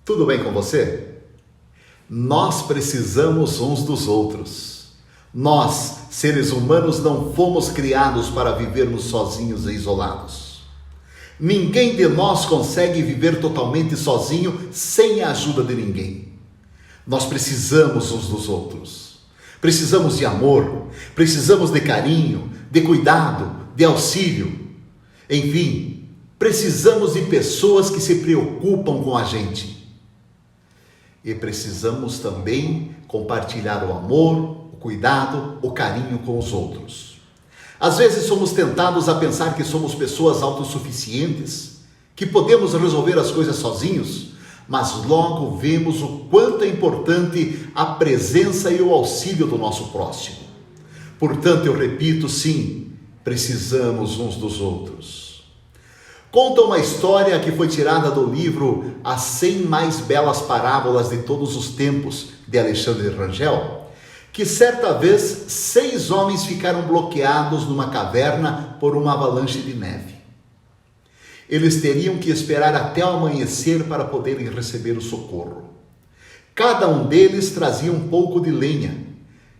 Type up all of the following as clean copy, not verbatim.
Tudo bem com você? Nós precisamos uns dos outros. Nós, seres humanos, não fomos criados para vivermos sozinhos e isolados. Ninguém de nós consegue viver totalmente sozinho sem a ajuda de ninguém. Nós precisamos uns dos outros. Precisamos de amor, precisamos de carinho, de cuidado, de auxílio. Enfim, precisamos de pessoas que se preocupam com a gente. E precisamos também compartilhar o amor, o cuidado, o carinho com os outros. Às vezes somos tentados a pensar que somos pessoas autossuficientes, que podemos resolver as coisas sozinhos, mas logo vemos o quanto é importante a presença e o auxílio do nosso próximo. Portanto, eu repito, sim, precisamos uns dos outros. Conta uma história que foi tirada do livro As 100 Mais Belas Parábolas de Todos os Tempos, de Alexandre Rangel, que certa vez 6 homens ficaram bloqueados numa caverna por uma avalanche de neve. Eles teriam que esperar até o amanhecer para poderem receber o socorro. Cada um deles trazia um pouco de lenha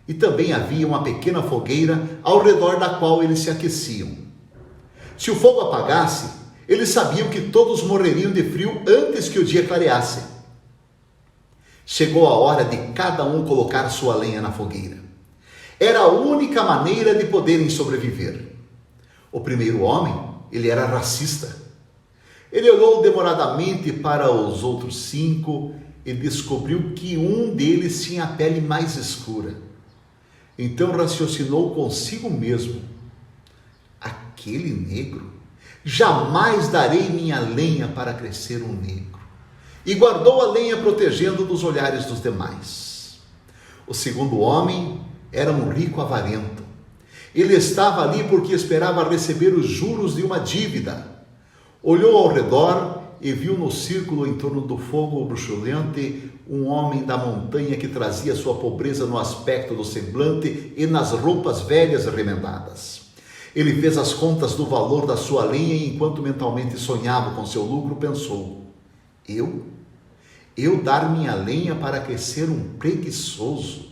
e também havia uma pequena fogueira ao redor da qual eles se aqueciam. Se o fogo apagasse, eles sabiam que todos morreriam de frio antes que o dia clareasse. Chegou a hora de cada um colocar sua lenha na fogueira. Era a única maneira de poderem sobreviver. O primeiro homem, ele era racista. Ele olhou demoradamente para os outros 5 e descobriu que um deles tinha a pele mais escura. Então raciocinou consigo mesmo: aquele negro? Jamais darei minha lenha para crescer um negro. E guardou a lenha protegendo dos olhares dos demais. O segundo homem era um rico avarento. Ele estava ali porque esperava receber os juros de uma dívida. Olhou ao redor e viu no círculo em torno do fogo bruxulante um homem da montanha que trazia sua pobreza no aspecto do semblante e nas roupas velhas e remendadas. Ele fez as contas do valor da sua lenha e, enquanto mentalmente sonhava com seu lucro, pensou: Eu dar minha lenha para crescer um preguiçoso?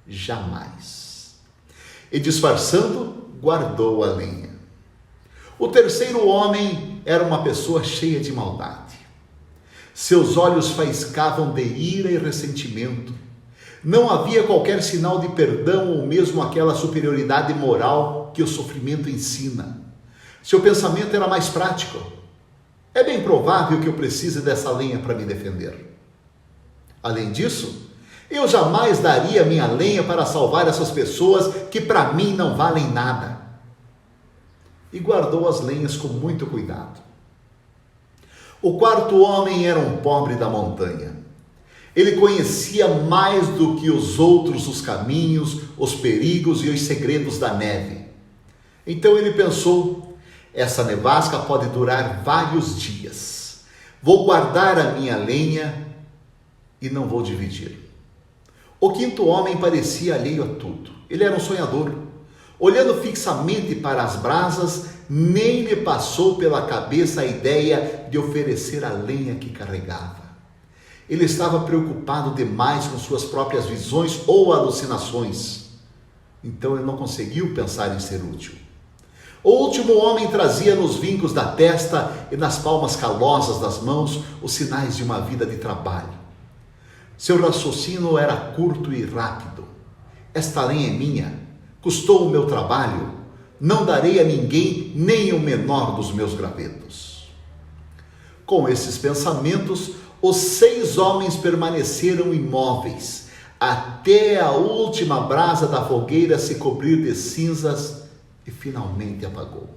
Jamais. E disfarçando, guardou a lenha. O terceiro homem era uma pessoa cheia de maldade. Seus olhos faiscavam de ira e ressentimento. Não havia qualquer sinal de perdão ou mesmo aquela superioridade moral que o sofrimento ensina. Seu pensamento era mais prático. É bem provável que eu precise dessa lenha para me defender. Além disso, eu jamais daria minha lenha para salvar essas pessoas que para mim não valem nada. E guardou as lenhas com muito cuidado. O quarto homem era um pobre da montanha. Ele conhecia mais do que os outros os caminhos, os perigos e os segredos da neve. Então ele pensou: essa nevasca pode durar vários dias. Vou guardar a minha lenha e não vou dividir. O quinto homem parecia alheio a tudo. Ele era um sonhador. Olhando fixamente para as brasas, nem lhe passou pela cabeça a ideia de oferecer a lenha que carregava. Ele estava preocupado demais com suas próprias visões ou alucinações. Então ele não conseguiu pensar em ser útil. O último homem trazia nos vincos da testa e nas palmas calosas das mãos os sinais de uma vida de trabalho. Seu raciocínio era curto e rápido. Esta lenha é minha, custou o meu trabalho, não darei a ninguém nem o menor dos meus gravetos. Com esses pensamentos, os 6 homens permaneceram imóveis, até a última brasa da fogueira se cobrir de cinzas e finalmente apagou.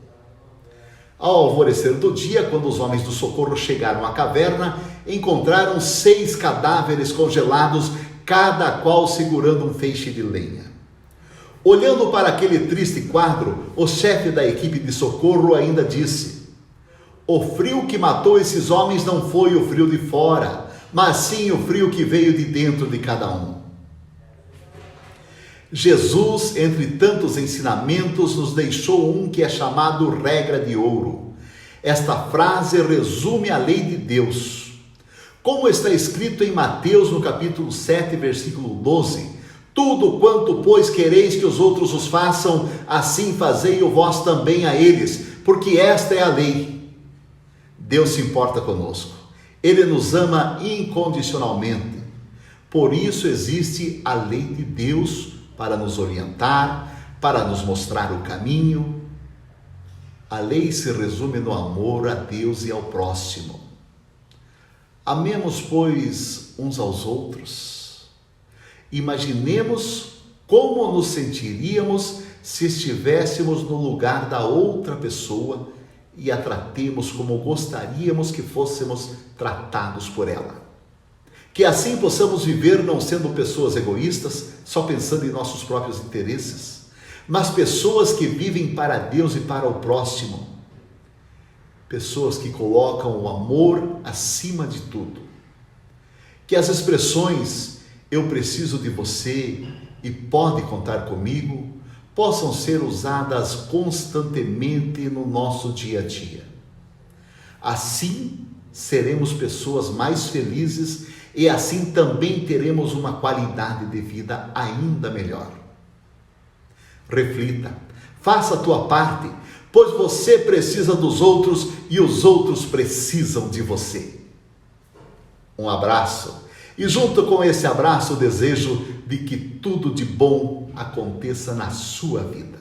Ao alvorecer do dia, quando os homens do socorro chegaram à caverna, encontraram 6 cadáveres congelados, cada qual segurando um feixe de lenha. Olhando para aquele triste quadro, o chefe da equipe de socorro ainda disse: o frio que matou esses homens não foi o frio de fora, mas sim o frio que veio de dentro de cada um. Jesus, entre tantos ensinamentos, nos deixou um que é chamado regra de ouro. Esta frase resume a lei de Deus. Como está escrito em Mateus, no capítulo 7, versículo 12: tudo quanto, pois, quereis que os outros os façam, assim fazei-o vós também a eles, porque esta é a lei. Deus se importa conosco. Ele nos ama incondicionalmente. Por isso existe a lei de Deus para nos orientar, para nos mostrar o caminho. A lei se resume no amor a Deus e ao próximo. Amemos, pois, uns aos outros. Imaginemos como nos sentiríamos se estivéssemos no lugar da outra pessoa e a tratemos como gostaríamos que fôssemos tratados por ela. Que assim possamos viver não sendo pessoas egoístas, só pensando em nossos próprios interesses, mas pessoas que vivem para Deus e para o próximo. Pessoas que colocam o amor acima de tudo. Que as expressões "eu preciso de você" e "pode contar comigo" possam ser usadas constantemente no nosso dia a dia. Assim, seremos pessoas mais felizes e assim também teremos uma qualidade de vida ainda melhor. Reflita, faça a tua parte, pois você precisa dos outros e os outros precisam de você. Um abraço, e junto com esse abraço o desejo de que tudo de bom aconteça na sua vida.